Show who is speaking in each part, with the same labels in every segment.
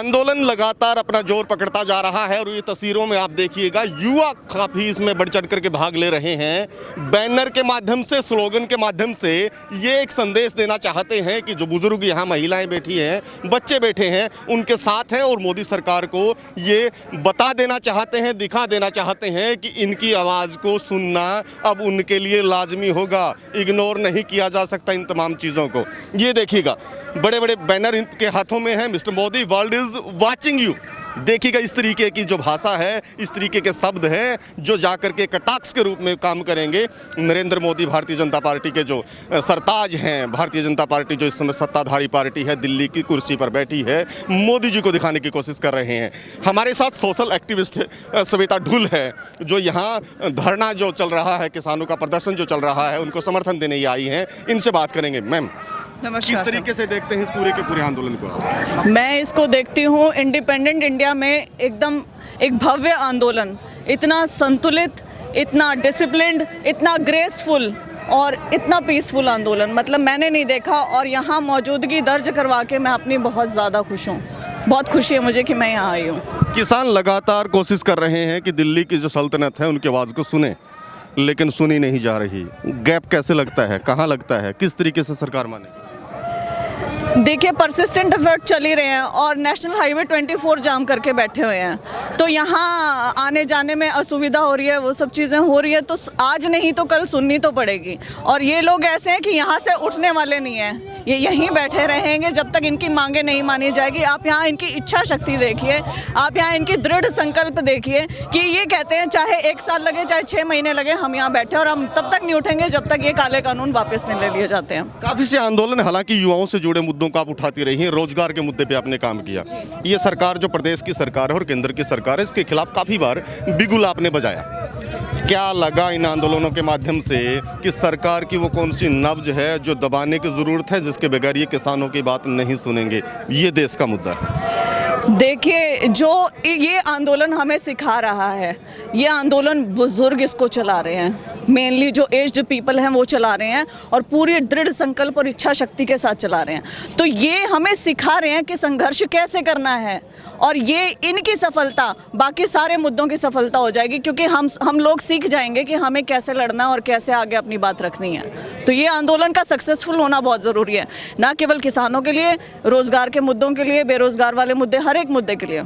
Speaker 1: आंदोलन लगातार अपना जोर पकड़ता जा रहा है और ये तस्वीरों में आप देखिएगा युवा काफ़ी इसमें बढ़ चढ़ करके भाग ले रहे हैं। बैनर के माध्यम से, स्लोगन के माध्यम से ये एक संदेश देना चाहते हैं कि जो बुजुर्ग यहाँ महिलाएं बैठी हैं, बच्चे बैठे हैं, उनके साथ हैं और मोदी सरकार को ये बता देना चाहते हैं, दिखा देना चाहते हैं कि इनकी आवाज़ को सुनना अब उनके लिए लाजमी होगा। इग्नोर नहीं किया जा सकता इन तमाम चीज़ों को। ये देखिएगा बड़े बड़े बैनर इनके हाथों में हैं, mister Modi world is watching you. देखिएगा इस तरीके की जो भाषा है, इस तरीके के शब्द हैं जो जाकर के कटाक्ष के रूप में काम करेंगे। नरेंद्र मोदी भारतीय जनता पार्टी के जो सरताज हैं, भारतीय जनता पार्टी जो इस समय सत्ताधारी पार्टी है, दिल्ली की कुर्सी पर बैठी है, मोदी जी को दिखाने की कोशिश कर रहे हैं। हमारे साथ सोशल एक्टिविस्ट सविता ढुल है जो यहाँ धरना जो चल रहा है, किसानों का प्रदर्शन जो चल रहा है, उनको समर्थन देने ही आई हैं। इनसे बात करेंगे। मैम, किस तरीके से देखते हैं इस पूरे के पूरे आंदोलन को?
Speaker 2: मैं इसको देखती हूँ इंडिपेंडेंट इंडिया में एकदम एक भव्य आंदोलन, इतना संतुलित, इतना डिसिप्लिन्ड, इतना ग्रेसफुल और इतना पीसफुल आंदोलन मतलब मैंने नहीं देखा। और यहाँ मौजूदगी दर्ज करवा के मैं अपनी बहुत ज़्यादा खुश हूँ। बहुत खुशी है मुझे कि मैं यहाँ आई हूँ।
Speaker 1: किसान लगातार कोशिश कर रहे हैं कि दिल्ली की जो सल्तनत है उनकी आवाज़ को सुने, लेकिन सुनी नहीं जा रही। गैप कैसे लगता है, कहाँ लगता है, किस तरीके से सरकार माने?
Speaker 2: देखिए, परसिस्टेंट एफर्ट चल ही रहे हैं और नेशनल हाईवे 24 जाम करके बैठे हुए हैं, तो यहाँ आने जाने में असुविधा हो रही है, वो सब चीज़ें हो रही है। तो आज नहीं तो कल सुननी तो पड़ेगी। और ये लोग ऐसे हैं कि यहाँ से उठने वाले नहीं हैं, ये यहीं बैठे रहेंगे जब तक इनकी मांगे नहीं मानी जाएगी। आप यहाँ इनकी इच्छा शक्ति देखिए, आप यहाँ इनकी दृढ़ संकल्प देखिए कि ये कहते हैं चाहे 1 साल लगे, चाहे 6 महीने लगे, हम यहाँ बैठे और हम तब तक नहीं उठेंगे जब तक ये काले कानून वापस नहीं ले लिए जाते हैं।
Speaker 1: काफ़ी से आंदोलन हालांकि युवाओं से जुड़े मुद्दों को आप उठाती रही हैं, रोजगार के मुद्दे पे आपने काम किया। ये सरकार जो प्रदेश की सरकार है और केंद्र की सरकार है, इसके खिलाफ काफ़ी बार बिगुल आपने बजाया। क्या लगा इन आंदोलनों के माध्यम से कि सरकार की वो कौन सी नब्ज है जो दबाने की ज़रूरत है, जिसके बगैर ये किसानों की बात नहीं सुनेंगे? ये देश का मुद्दा है।
Speaker 2: देखिए, जो ये आंदोलन हमें सिखा रहा है, ये आंदोलन बुजुर्ग इसको चला रहे हैं, मेनली जो एज्ड पीपल हैं वो चला रहे हैं और पूरी दृढ़ संकल्प और इच्छा शक्ति के साथ चला रहे हैं। तो ये हमें सिखा रहे हैं कि संघर्ष कैसे करना है और ये इनकी सफलता बाकी सारे मुद्दों की सफलता हो जाएगी, क्योंकि हम लोग सीख जाएंगे कि हमें कैसे लड़ना है और कैसे आगे अपनी बात रखनी है। तो ये आंदोलन का सक्सेसफुल होना बहुत ज़रूरी है, ना केवल किसानों के लिए, रोज़गार के मुद्दों के लिए, बेरोज़गार वाले मुद्दे, हर एक मुद्दे के लिए।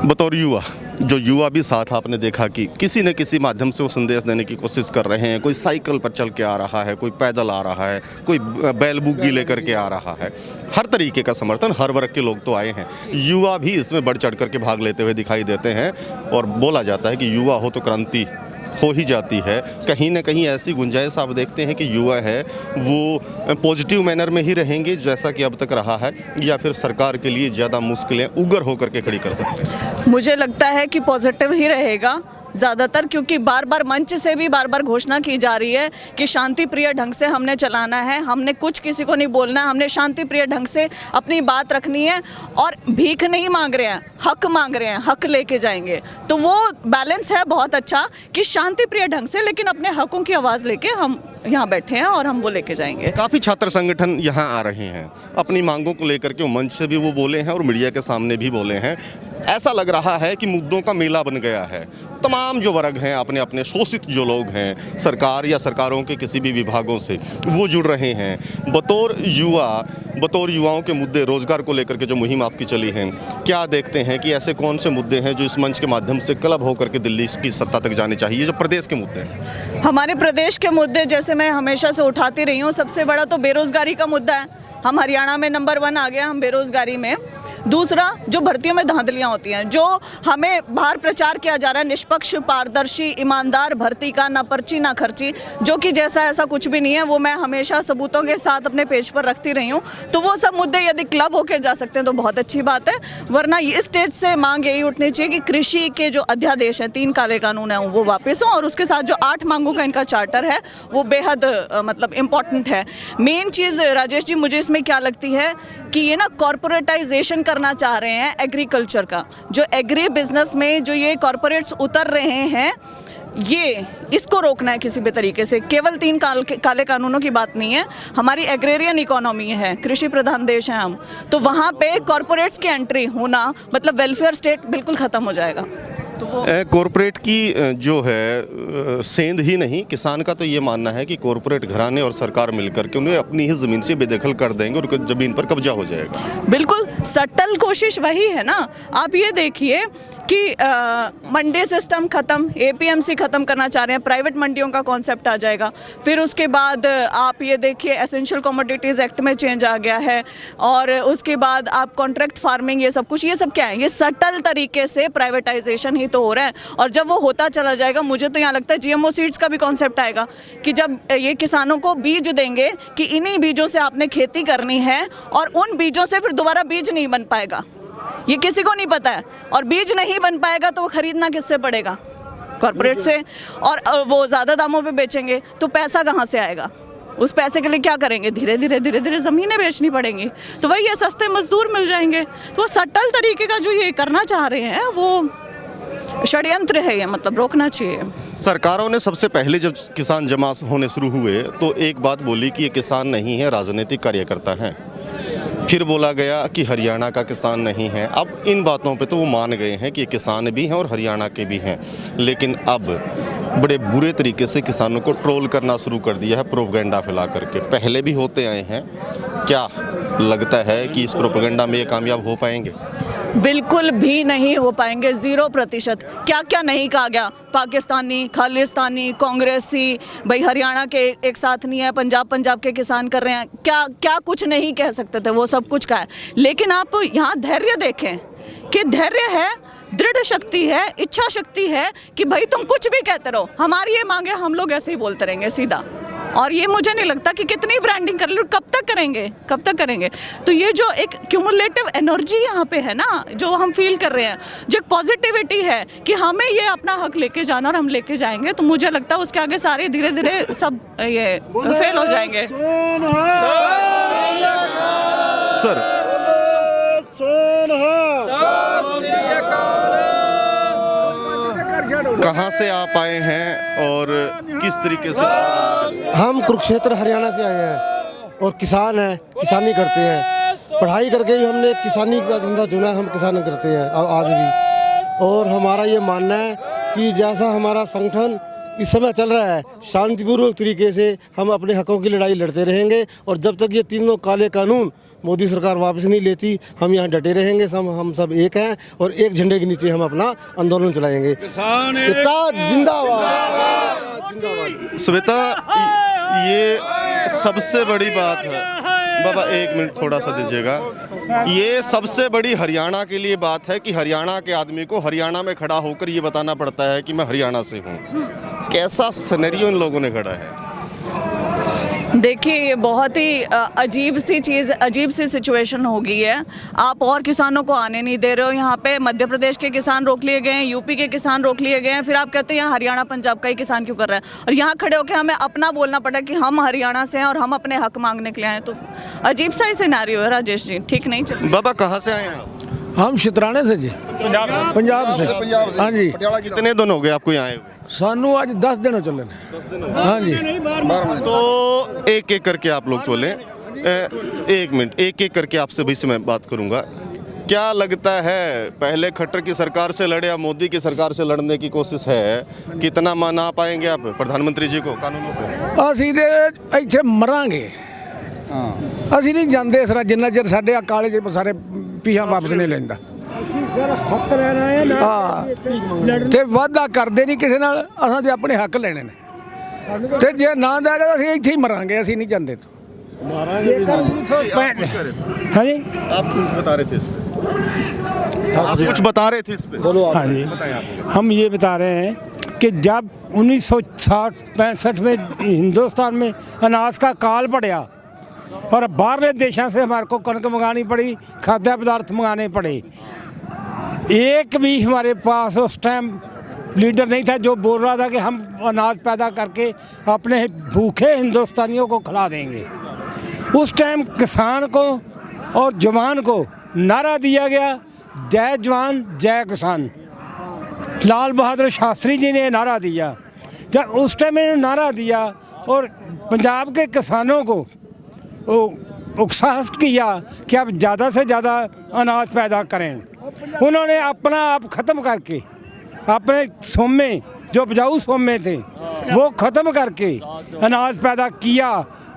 Speaker 1: बतौर युवा, जो युवा भी साथ आपने देखा कि किसी न किसी माध्यम से वो संदेश देने की कोशिश कर रहे हैं। कोई साइकिल पर चल के आ रहा है, कोई पैदल आ रहा है, कोई बैल बुग्गी लेकर के आ रहा है। हर तरीके का समर्थन, हर वर्ग के लोग तो आए हैं। युवा भी इसमें बढ़ चढ़ करके भाग लेते हुए दिखाई देते हैं और बोला जाता है कि युवा हो तो क्रांति हो ही जाती है। कहीं ना कहीं ऐसी गुंजाइश आप देखते हैं कि युवा है वो पॉजिटिव मैनर में ही रहेंगे जैसा कि अब तक रहा है, या फिर सरकार के लिए ज़्यादा मुश्किलें उग्र होकर के खड़ी कर सकते हैं?
Speaker 2: मुझे लगता है कि पॉजिटिव ही रहेगा ज़्यादातर, क्योंकि बार बार मंच से भी बार बार घोषणा की जा रही है कि शांति प्रिय ढंग से हमने चलाना है, हमने कुछ किसी को नहीं बोलना है, हमने शांति प्रिय ढंग से अपनी बात रखनी है और भीख नहीं मांग रहे हैं, हक मांग रहे हैं, हक लेके जाएंगे। तो वो बैलेंस है बहुत अच्छा कि शांति प्रिय ढंग से लेकिन अपने हकों की आवाज़ लेके हम यहाँ बैठे हैं और हम वो लेके जाएंगे।
Speaker 1: काफ़ी छात्र संगठन यहाँ आ रहे हैं, अपनी मांगों को लेकर के मंच से भी वो बोले हैं और मीडिया के सामने भी बोले हैं। ऐसा लग रहा है कि मुद्दों का मेला बन गया है। तमाम जो वर्ग हैं, अपने अपने शोषित जो लोग हैं, सरकार या सरकारों के किसी भी विभागों से वो जुड़ रहे हैं। बतौर युवाओं के मुद्दे, रोजगार को लेकर के जो मुहिम आपकी चली है, क्या देखते हैं कि ऐसे कौन से मुद्दे हैं जो इस मंच के माध्यम से क्लब होकर के दिल्ली की सत्ता तक जाने चाहिए, जो प्रदेश के मुद्दे हैं?
Speaker 2: हमारे प्रदेश के मुद्दे जैसे मैं हमेशा से उठाती रही हूँ, सबसे बड़ा तो बेरोज़गारी का मुद्दा है। हम हरियाणा में नंबर 1 आ गया हम बेरोज़गारी में। दूसरा, जो भर्तियों में धांधलियाँ होती हैं, जो हमें बाहर प्रचार किया जा रहा है निष्पक्ष, पारदर्शी, ईमानदार भर्ती का, ना पर्ची ना खर्ची, जो कि जैसा ऐसा कुछ भी नहीं है। वो मैं हमेशा सबूतों के साथ अपने पेज पर रखती रही हूँ। तो वो सब मुद्दे यदि क्लब होके जा सकते हैं तो बहुत अच्छी बात है, वरना इस स्टेज से मांग यही उठनी चाहिए कि कृषि के जो अध्यादेश हैं, 3 काले कानून हैं, वो वापस हों और उसके साथ जो 8 मांगों का इनका चार्टर है वो बेहद मतलब इम्पॉर्टेंट है। मेन चीज़ राजेश जी मुझे इसमें क्या लगती है कि ये ना कॉर्पोरेटाइजेशन करना चाह रहे हैं एग्रीकल्चर का। जो एग्री बिजनेस में जो ये कॉर्पोरेट्स उतर रहे हैं, ये इसको रोकना है किसी भी तरीके से। केवल 3 काले कानूनों की बात नहीं है, हमारी एग्रेरियन इकोनॉमी है, कृषि प्रधान देश है हम, तो वहाँ पे कॉरपोरेट्स की एंट्री होना मतलब वेलफेयर स्टेट बिल्कुल ख़त्म हो जाएगा। तो वो
Speaker 1: कॉरपोरेट की जो है सेंध ही नहीं, किसान का तो ये मानना है कि कॉरपोरेट घराने और सरकार मिलकर के उन्हें अपनी ही ज़मीन से बेदखल कर देंगे और ज़मीन पर कब्जा हो जाएगा।
Speaker 2: बिल्कुल सटल कोशिश वही है ना। आप ये देखिए कि मंडी सिस्टम ख़त्म, एपीएमसी ख़त्म करना चाह रहे हैं, प्राइवेट मंडियों का कॉन्सेप्ट आ जाएगा। फिर उसके बाद आप ये देखिए एसेंशियल कमोडिटीज़ एक्ट में चेंज आ गया है, और उसके बाद आप कॉन्ट्रैक्ट फार्मिंग, ये सब कुछ, ये सब क्या है, ये सटल तरीके से प्राइवेटाइजेशन ही तो हो रहा है। और जब वो होता चला जाएगा, मुझे तो यहाँ लगता है जीएमओ सीड्स का भी कॉन्सेप्ट आएगा कि जब ये किसानों को बीज देंगे कि इन्हीं बीजों से आपने खेती करनी है, और उन बीजों से फिर दोबारा बीज नहीं बन पाएगा, ये किसी को नहीं पता है। और बीज नहीं बन पाएगा तो वो खरीदना किससे पड़ेगा? कॉर्पोरेट से। और वो ज़्यादा दामों पे बेचेंगे तो पैसा कहाँ से आएगा? उस पैसे के लिए क्या करेंगे? धीरे धीरे ज़मीनें बेचनी पड़ेंगी, तो वही ये सस्ते मजदूर मिल जाएंगे। तो वो सटल तरीके का जो ये करना चाह रहे हैं वो षड्यंत्र है, ये मतलब रोकना चाहिए।
Speaker 1: सरकारों ने सबसे पहले जब किसान जमा होने शुरू हुए तो एक बात बोली कि ये किसान नहीं है, राजनीतिक कार्यकर्ता हैं। फिर बोला गया कि हरियाणा का किसान नहीं है। अब इन बातों पे तो वो मान गए हैं कि ये किसान भी हैं और हरियाणा के भी हैं, लेकिन अब बड़े बुरे तरीके से किसानों को ट्रोल करना शुरू कर दिया है, प्रोपेगेंडा फैला करके। पहले भी होते आए हैं, क्या लगता है कि इस प्रोपेगेंडा में ये कामयाब हो पाएंगे?
Speaker 2: बिल्कुल भी नहीं हो पाएंगे, 0%। क्या क्या नहीं कहा गया, पाकिस्तानी, खालिस्तानी, कांग्रेसी, भाई हरियाणा के एक साथ नहीं है, पंजाब के किसान कर रहे हैं, क्या क्या कुछ नहीं कह सकते थे, वो सब कुछ कहा है। लेकिन आप यहाँ धैर्य देखें कि धैर्य है, दृढ़ शक्ति है, इच्छा शक्ति है कि भाई तुम कुछ भी कहते रहो, हमारी ये मांगे, हम लोग ऐसे ही बोलते रहेंगे सीधा। और ये मुझे नहीं लगता कि कितनी ब्रांडिंग कर लो, कब तक करेंगे। तो ये जो एक क्यूमुलेटिव एनर्जी यहाँ पे है ना, जो हम फील कर रहे हैं, जो एक पॉजिटिविटी है कि हमें ये अपना हक लेके जाना और हम लेके जाएंगे, तो मुझे लगता है उसके आगे सारे धीरे धीरे सब ये फेल हो जाएंगे।
Speaker 1: सर कहाँ से आप आए हैं और किस तरीके से?
Speaker 3: हम कुरुक्षेत्र हरियाणा से आए हैं और किसान हैं, किसानी करते हैं। पढ़ाई करके भी हमने किसानी का धंधा चुना, हम किसानी करते हैं आज भी। और हमारा ये मानना है कि जैसा हमारा संगठन इस समय चल रहा है, शांतिपूर्वक तरीके से हम अपने हकों की लड़ाई लड़ते रहेंगे। और जब तक ये तीनों काले कानून मोदी सरकार वापस नहीं लेती, हम यहाँ डटे रहेंगे। हम सब एक हैं और एक झंडे के नीचे हम अपना आंदोलन चलाएंगे। जिंदाबाद।
Speaker 1: श्वेता, ये सबसे बड़ी बात है। बाबा एक मिनट थोड़ा सा दीजिएगा। ये सबसे बड़ी हरियाणा के लिए बात है कि हरियाणा के आदमी को हरियाणा में खड़ा होकर ये बताना पड़ता है कि मैं हरियाणा से हूँ। कैसा सिनेरियो इन लोगों ने खड़ा है?
Speaker 2: देखिए, ये बहुत ही अजीब सी सिचुएशन हो गई है। आप और किसानों को आने नहीं दे रहे हो यहाँ पे। मध्य प्रदेश के किसान रोक लिए गए हैं, यूपी के किसान रोक लिए गए हैं, फिर आप कहते हैं यहाँ हरियाणा पंजाब का ही किसान क्यों कर रहा है? और यहाँ खड़े होकर हमें अपना बोलना पड़ा कि हम हरियाणा से हैं और हम अपने हक मांगने के लिए आए। तो अजीब सा ही सिनेरियो है राजेश जी, ठीक नहीं चल।
Speaker 1: बाबा कहाँ से आए हैं आप?
Speaker 4: हम शितराने से जी, पंजाब से। हाँ जी।
Speaker 1: कितने दिन हो गए आपको यहाँ आए हुए?
Speaker 4: सानू आज 10 दिन चले। हाँ जी।
Speaker 1: तो एक एक करके आप लोग बोले। एक मिनट, एक एक करके आपसे भी से मैं बात करूंगा। क्या लगता है, पहले खट्टर की सरकार से लड़े या मोदी की सरकार से लड़ने की कोशिश है, कितना मना पाएंगे आप प्रधानमंत्री जी को कानूनों को?
Speaker 4: ਅਸੀਂ ਤੇ ਇੱਥੇ ਮਰਾਂਗੇ। ਅਸੀਂ ਨਹੀਂ ਜਾਂਦੇ ਇਸ ਤਰ੍ਹਾਂ ਜਿੰਨਾ ਚਿਰ ਸਾਡੇ ਕਾਲੇ ਜਿਹੇ ਸਾਰੇ ਪੀਹਾਂ ਵਾਪਸ ਨਹੀਂ ਲੈਂਦਾ। ਹੱਕ ਲੈਣਾ ਹੈ ਨਾ, ਤੇ ਵਾਅਦਾ ਕਰਦੇ ਨਹੀਂ ਕਿਸੇ ਨਾਲ, ਅਸਾਂ ਤੇ ਆਪਣੇ ਹੱਕ ਲੈਣੇ ਨੇ। ਤੇ ਜੇ ਨਾ ਦੇਗਾ ਤਾਂ ਅਸੀਂ ਇੱਥੇ ਹੀ ਮਰਾਂਗੇ, ਅਸੀਂ ਨਹੀਂ ਜਾਂਦੇ।
Speaker 3: हाँ जी,
Speaker 1: आप कुछ बता रहे थे इस पे? आप कुछ बता रहे थे इस पे?
Speaker 3: बोलो
Speaker 5: हाँ जी,
Speaker 1: बताएं आप।
Speaker 5: हम ये बता रहे हैं कि जब 1960-65 में हिंदुस्तान में अनाज का काल पड़ा और बाहरले देशों से हमारे को कणक मंगानी पड़ी, खाद्य पदार्थ मंगाने पड़े, एक भी हमारे पास उस टाइम लीडर नहीं था जो बोल रहा था कि हम अनाज पैदा करके अपने भूखे हिंदुस्तानियों को खिला देंगे। उस टाइम किसान को और जवान को नारा दिया गया, जय जवान जय किसान। लाल बहादुर शास्त्री जी ने नारा दिया जब उस टाइम इन्होंने नारा दिया और पंजाब के किसानों को उत्साहित किया कि आप ज़्यादा से ज़्यादा अनाज पैदा करें, उन्होंने अपना आप ख़त्म करके अपने सोमे जो उपजाऊ सोमे थे वो ख़त्म करके अनाज पैदा किया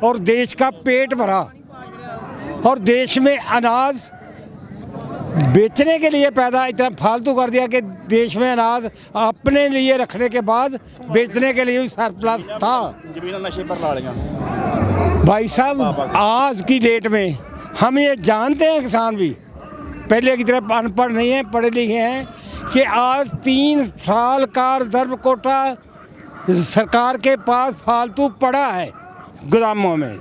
Speaker 5: और देश का पेट भरा। और देश में अनाज बेचने के लिए पैदा इतना फालतू कर दिया कि देश में अनाज अपने लिए रखने के बाद बेचने के लिए भी सरप्लस था।
Speaker 6: ਜ਼ਮੀਨਾਂ ਨਸ਼ੇ पर ला लिया।
Speaker 5: भाई साहब आज की डेट में हम ये जानते हैं, किसान भी पहले की तरह अनपढ़ नहीं है, पढ़े लिखे हैं, कि आज 3 साल का रिजर्व कोटा सरकार के पास फालतू पड़ा है गोदामों में।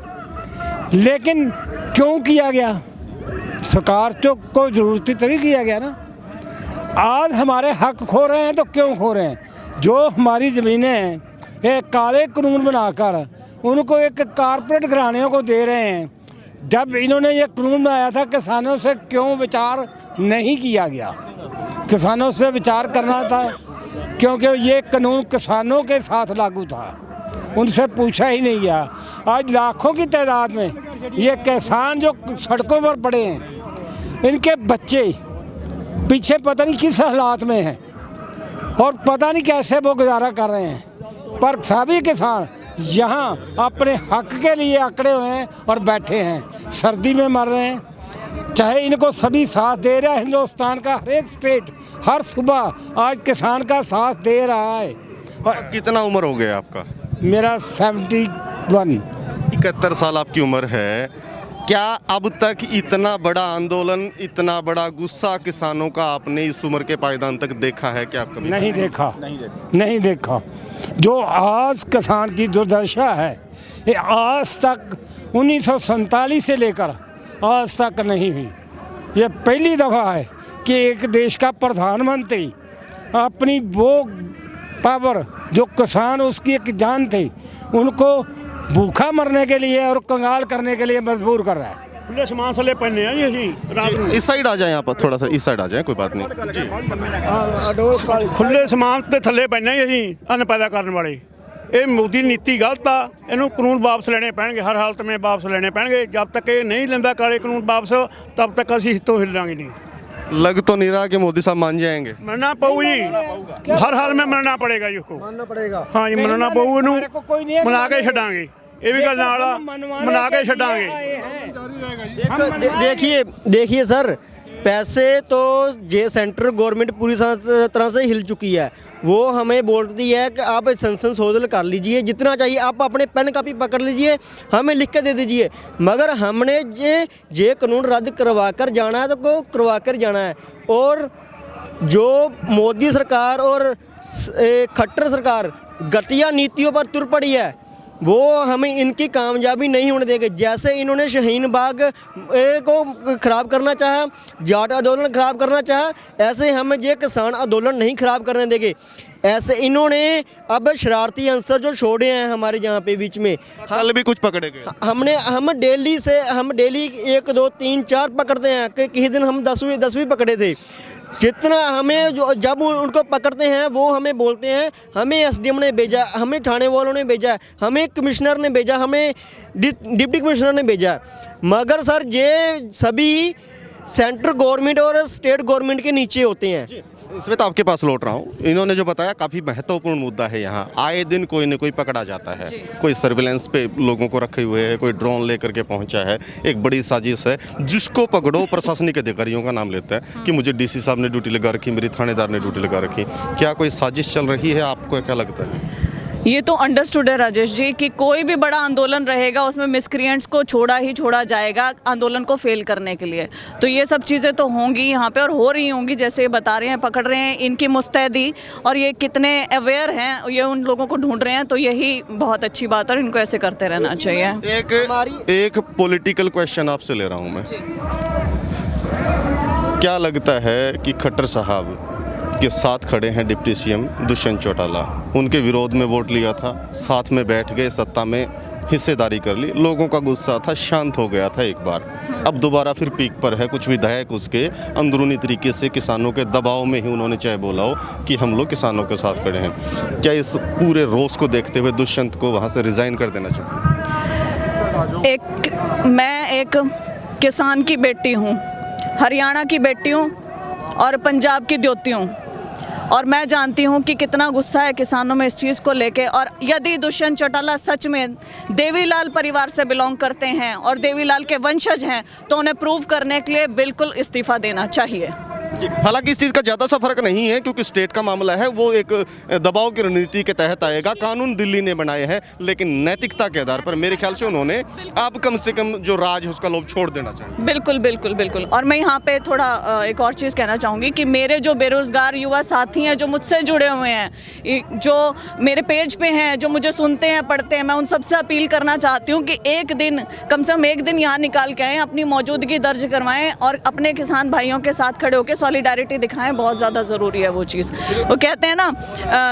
Speaker 5: लेकिन क्यों किया गया? सरकार को ज़रूरत तभी किया गया ना। आज हमारे हक खो रहे हैं तो क्यों खो रहे हैं? जो हमारी ज़मीनें हैं एक काले कानून बनाकर उनको एक कारपोरेट घरानों को दे रहे हैं। जब इन्होंने ये कानून बनाया था किसानों से क्यों विचार नहीं किया गया? किसानों से विचार करना था, क्योंकि ये कानून किसानों के साथ लागू था, उनसे पूछा ही नहीं गया। आज लाखों की तादाद में ये किसान जो सड़कों पर पड़े हैं, इनके बच्चे पीछे पता नहीं किस हालात में हैं और पता नहीं कैसे वो गुजारा कर रहे हैं। पर सभी किसान यहाँ अपने हक के लिए अकड़े हुए हैं और बैठे हैं, सर्दी में मर रहे हैं। चाहे इनको सभी साथ दे रहा है, हिंदुस्तान का हर एक स्टेट हर सुबह आज किसान का साथ दे रहा है। और
Speaker 1: कितना उम्र हो गया आपका?
Speaker 5: मेरा 71।
Speaker 1: 71 साल आपकी उम्र है। क्या अब तक इतना बड़ा आंदोलन, इतना बड़ा गुस्सा किसानों का आपने इस उम्र के पायदान तक देखा है क्या? आप कभी
Speaker 5: नहीं देखा, नहीं देखा। जो आज किसान की दुर्दशा है ये आज तक 1947 से लेकर आज तक नहीं हुई। ये पहली दफ़ा है कि एक देश का प्रधानमंत्री अपनी वो पावर जो किसान उसकी एक जान थी उनको भूखा मरने के लिए और कंगाल करने के लिए मजबूर कर रहा है।
Speaker 6: खुले समान थले पैने हैं जी ਅਸੀਂ रात ਨੂੰ।
Speaker 1: इस साइड आ जाए, यहाँ पर थोड़ा सा इस साइड आ जाए, कोई बात नहीं जी।
Speaker 6: खुले समान ਤੇ ਥੱਲੇ ਪੈਨੇ ਜੀ ਅਸੀਂ ਅੰਨ ਪੈਦਾ ਕਰਨ ਵਾਲੇ। ਇਹ ਮੋਦੀ ਨੀਤੀ ਗਲਤ ਆ, ਇਹਨੂੰ ਕਾਨੂੰਨ ਵਾਪਸ ਲੈਣੇ ਪੈਣਗੇ, ਹਰ ਹਾਲਤ में ਵਾਪਸ ਲੈਣੇ ਪੈਣਗੇ। जब तक ये नहीं लेंदा काले कानून वापस तब तक ਅਸੀਂ हितों हिलांगे नहीं।
Speaker 1: लग तो नहीं रहा कि मोदी साहब मान जाएंगे।
Speaker 6: मरना पऊ जी, हर हाल में मरना पड़ेगा जी उसको।
Speaker 3: मानना पड़ेगा।
Speaker 6: हाँ जी मरना पऊ, ਇਹਨੂੰ ਮਨਾ ਕੇ ਛੱਡਾਂਗੇ। ਇਹ ਵੀ ਗੱਲ ਨਾਲ ਆ, ਮਨਾ ਕੇ ਛੱਡਾਂਗੇ।
Speaker 7: देखिए सर, पैसे तो ये सेंट्रल गवर्नमेंट पूरी तरह से हिल चुकी है। वो हमें बोलती है कि आप संशोधन कर लीजिए, जितना चाहिए आप अपने पेन कापी पकड़ लीजिए, हमें लिख के दे दीजिए। मगर हमने ये कानून रद्द करवा कर जाना है तो को करवा कर जाना है। और जो मोदी सरकार और खट्टर सरकार घटिया नीतियों पर तुर पड़ी है वो हमें इनकी कामयाबी नहीं होने देंगे। जैसे इन्होंने शाहीन बाग को ख़राब करना चाहा, जाट आंदोलन ख़राब करना चाहा, ऐसे हम ये किसान आंदोलन नहीं ख़राब करने देंगे। ऐसे इन्होंने अब शरारती अंसर जो छोड़े हैं हमारे यहाँ पे बीच में,
Speaker 1: कल भी कुछ पकड़े गए।
Speaker 7: हम डेली 1 2 3 4 पकड़ते हैं कि किसी दिन हम 10 भी पकड़े थे। जितना हमें जो जब उनको पकड़ते हैं वो हमें बोलते हैं हमें एसडीएम ने भेजा, हमें थाने वालों ने भेजा, हमें कमिश्नर ने भेजा, हमें डिप्टी कमिश्नर ने भेजा। मगर सर ये सभी सेंट्रल गवर्नमेंट और स्टेट गवर्नमेंट के नीचे होते हैं।
Speaker 1: इसमें तो आपके पास लौट रहा हूँ। इन्होंने जो बताया काफ़ी महत्वपूर्ण मुद्दा है। यहाँ आए दिन कोई न कोई पकड़ा जाता है, कोई सर्विलेंस पे लोगों को रखे हुए है, कोई ड्रोन लेकर के पहुँचा है। एक बड़ी साजिश है, जिसको पकड़ो प्रशासनिक अधिकारियों का नाम लेता है कि मुझे डीसी साहब ने ड्यूटी लगा रखी, मेरी थानेदार ने ड्यूटी लगा रखी। क्या कोई साजिश चल रही है? आपको क्या लगता है?
Speaker 2: ये तो अंडरस्टूड है राजेश जी कि कोई भी बड़ा आंदोलन रहेगा उसमें मिसक्रिएंट्स को छोड़ा जाएगा आंदोलन को फेल करने के लिए। तो ये सब चीज़ें तो होंगी यहाँ पे और हो रही होंगी, जैसे ये बता रहे हैं, पकड़ रहे हैं। इनकी मुस्तैदी और ये कितने अवेयर हैं, ये उन लोगों को ढूंढ रहे हैं, तो यही बहुत अच्छी बात है और इनको ऐसे करते रहना चाहिए।
Speaker 1: एक पॉलिटिकल क्वेश्चन आपसे ले रहा हूँ मैं। क्या लगता है कि खट्टर साहब के साथ खड़े हैं डिप्टी सीएम दुष्यंत चौटाला, उनके विरोध में वोट लिया था, साथ में बैठ गए, सत्ता में हिस्सेदारी कर ली, लोगों का गुस्सा था शांत हो गया था एक बार, अब दोबारा फिर पीक पर है। कुछ विधायक उसके अंदरूनी तरीके से किसानों के दबाव में ही उन्होंने चाहे बोला हो कि हम लोग किसानों के साथ खड़े हैं। क्या इस पूरे रोष को देखते हुए दुष्यंत को वहाँ से रिज़ाइन कर देना चाहिए?
Speaker 2: मैं एक किसान की बेटी हूँ, हरियाणा की बेटी हूँ और पंजाब की द्योती हूँ, और मैं जानती हूँ कि कितना गुस्सा है किसानों में इस चीज़ को लेके। और यदि दुष्यंत चौटाला सच में देवीलाल परिवार से बिलोंग करते हैं और देवीलाल के वंशज हैं तो उन्हें प्रूव करने के लिए बिल्कुल इस्तीफ़ा देना चाहिए।
Speaker 1: हालांकि इस चीज़ का ज़्यादा सा फर्क नहीं है क्योंकि स्टेट का मामला है, वो एक दबाव की रणनीति के तहत आएगा। कानून दिल्ली ने बनाए हैं, लेकिन नैतिकता के आधार पर मेरे ख्याल से उन्होंने अब कम से कम जो राज है उसका लोभ छोड़ देना चाहिए।
Speaker 2: बिल्कुल बिल्कुल बिल्कुल। और मैं यहाँ पे थोड़ा एक और चीज़ कहना चाहूँगी कि मेरे जो बेरोज़गार युवा साथी हैं जो मुझसे जुड़े हुए हैं, जो मेरे पेज पे हैं, जो मुझे सुनते हैं पढ़ते हैं, मैं उन सबसे अपील करना चाहती हूँ कि एक दिन कम से कम एक दिन यहाँ निकाल के आएँ, अपनी मौजूदगी दर्ज करवाएँ और अपने किसान भाइयों के साथ खड़े होकर सॉलिडारिटी दिखाएं। बहुत ज़्यादा ज़रूरी है वो चीज़। वो कहते हैं ना,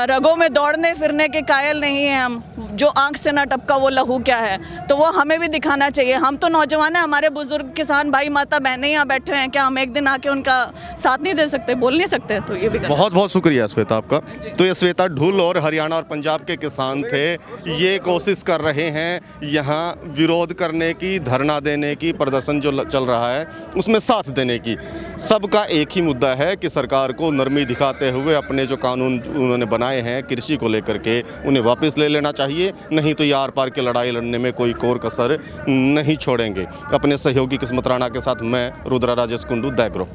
Speaker 2: रगों में दौड़ने फिरने के कायल नहीं हैं हम, जो आंख से ना टपका वो लहू क्या है, तो वो हमें भी दिखाना चाहिए। हम तो नौजवान हैं, हमारे बुजुर्ग किसान भाई माता बहनें यहाँ बैठे हैं, क्या हम एक दिन आके उनका साथ नहीं दे सकते, बोल नहीं सकते? तो ये भी
Speaker 1: बहुत बहुत शुक्रिया श्वेता आपका। तो ये श्वेता ढुल और हरियाणा और पंजाब के किसान थे, ये कोशिश कर रहे हैं यहाँ विरोध करने की, धरना देने की, प्रदर्शन जो चल रहा है उसमें साथ देने की। सबका एक ही मुद्दा है कि सरकार को नरमी दिखाते हुए अपने जो कानून उन्होंने बनाए हैं कृषि को लेकर के उन्हें वापस ले लेना चाहिए, नहीं तो ये आर पार की लड़ाई लड़ने में कोई कोर कसर नहीं छोड़ेंगे। अपने सहयोगी किस्मत राणा के साथ मैं रुद्रा राजेश कुंडू, दैग्रो।